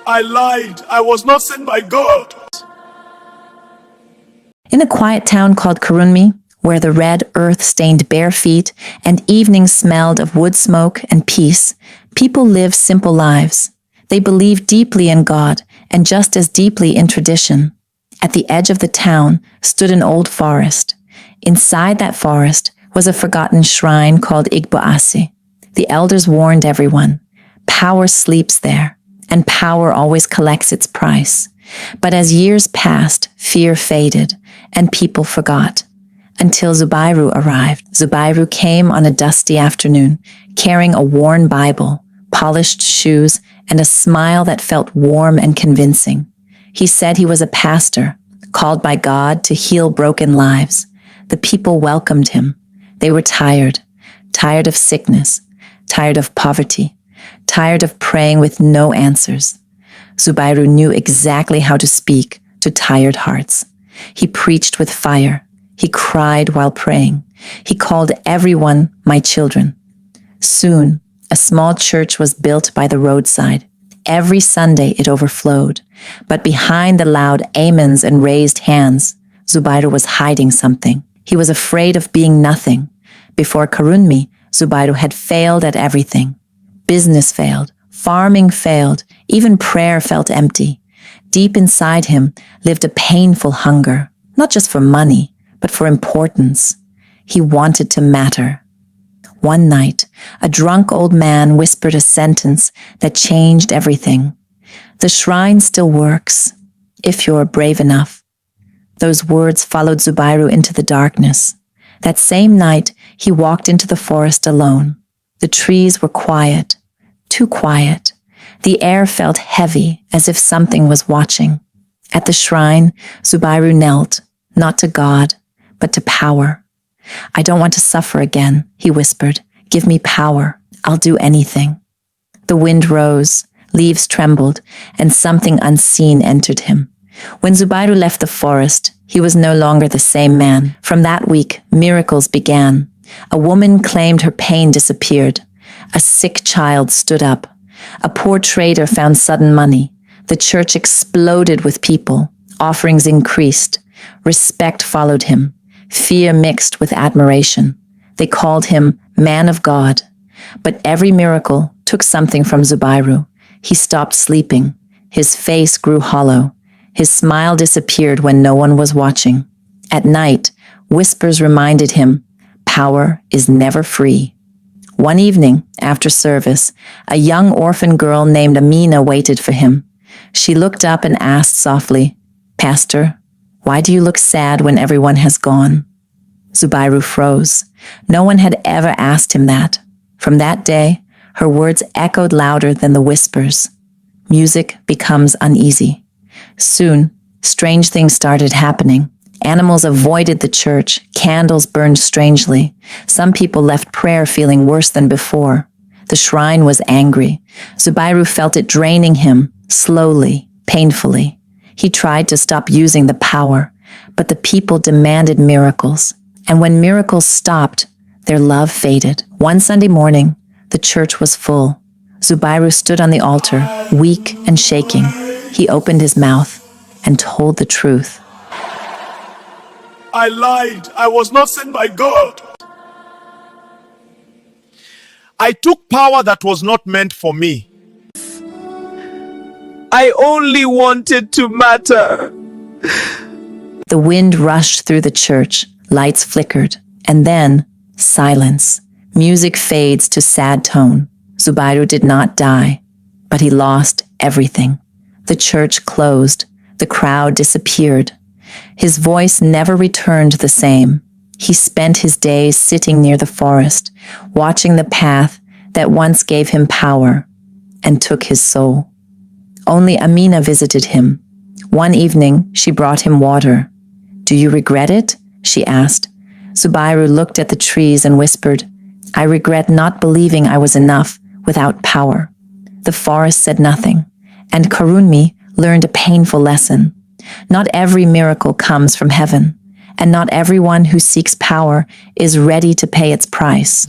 I lied. I was not sent by God. In a quiet town called Kurunmi, where the red earth stained bare feet and evenings smelled of wood smoke and peace, people live simple lives. They believe deeply in God and just as deeply in tradition. At the edge of the town stood an old forest. Inside that forest was a forgotten shrine called Igboase. The elders warned everyone, power sleeps there, and power always collects its price. But as years passed, fear faded, and people forgot. Until Zubairu arrived. Zubairu came on a dusty afternoon, carrying a worn Bible, polished shoes, and a smile that felt warm and convincing. He said he was a pastor, called by God to heal broken lives. The people welcomed him. They were tired of sickness, tired of poverty, tired of praying with no answers. Zubairu knew exactly how to speak to tired hearts. He preached with fire. He cried while praying. He called everyone my children. Soon, a small church was built by the roadside. Every Sunday it overflowed. But behind the loud amens and raised hands, Zubairu was hiding something. He was afraid of being nothing. Before Kurunmi, Zubairu had failed at everything. Business failed. Farming failed. Even prayer felt empty. Deep inside him lived a painful hunger, not just for money, but for importance. He wanted to matter. One night, a drunk old man whispered a sentence that changed everything. The shrine still works, if you're brave enough. Those words followed Zubairu into the darkness. That same night, he walked into the forest alone. The trees were quiet, too quiet. The air felt heavy, as if something was watching. At the shrine, Zubairu knelt, not to God, but to power. I don't want to suffer again, he whispered. Give me power. I'll do anything. The wind rose, leaves trembled, and something unseen entered him. When Zubairu left the forest, he was no longer the same man. From that week, miracles began. A woman claimed her pain disappeared. A sick child stood up. A poor trader found sudden money. The church exploded with people. Offerings increased. Respect followed him. Fear mixed with admiration. They called him Man of God. But every miracle took something from Zubairu. He stopped sleeping. His face grew hollow. His smile disappeared when no one was watching. At night, whispers reminded him, power is never free. One evening, after service, a young orphan girl named Amina waited for him. She looked up and asked softly, Pastor, why do you look sad when everyone has gone? Zubairu froze. No one had ever asked him that. From that day, her words echoed louder than the whispers. Music becomes uneasy. Soon, strange things started happening. Animals avoided the church. Candles burned strangely. Some people left prayer feeling worse than before. The shrine was angry. Zubairu felt it draining him, slowly, painfully. He tried to stop using the power, but the people demanded miracles. And when miracles stopped, their love faded. One Sunday morning, the church was full. Zubairu stood on the altar, weak and shaking. He opened his mouth and told the truth. I lied. I was not sent by God. I took power that was not meant for me. I only wanted to matter. The wind rushed through the church, lights flickered, and then silence. Music fades to sad tone. Zubairu did not die, but he lost everything. The church closed. The crowd disappeared. His voice never returned the same. He spent his days sitting near the forest, watching the path that once gave him power and took his soul. Only Amina visited him. One evening, she brought him water. Do you regret it? She asked. Zubairu looked at the trees and whispered, I regret not believing I was enough without power. The forest said nothing, and Kurunmi learned a painful lesson. Not every miracle comes from heaven, and not everyone who seeks power is ready to pay its price.